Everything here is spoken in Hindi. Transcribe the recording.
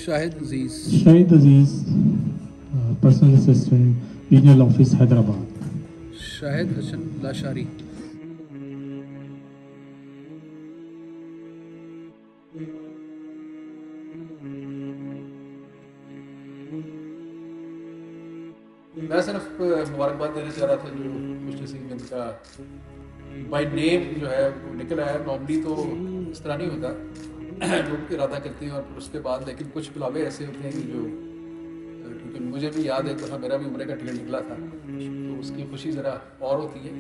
शाहिद अजीज। Shahid Aziz, Personal Assistant, Regional Office, Hyderabad. Shahid Hasan Lashari. मैं सिर्फ मुबारकबाद देना चाह रहा था जो कुछ नसीब इनका बाय नेम जो है वो निकला है। नॉर्मली तो इस तरह नहीं होता, लोग इरादा करते हैं और फिर उसके बाद, लेकिन कुछ बुलावे ऐसे होते हैं कि जो, क्योंकि मुझे भी याद है तो मेरा भी उम्र का टिकट निकला था, तो उसकी खुशी ज़रा और होती है।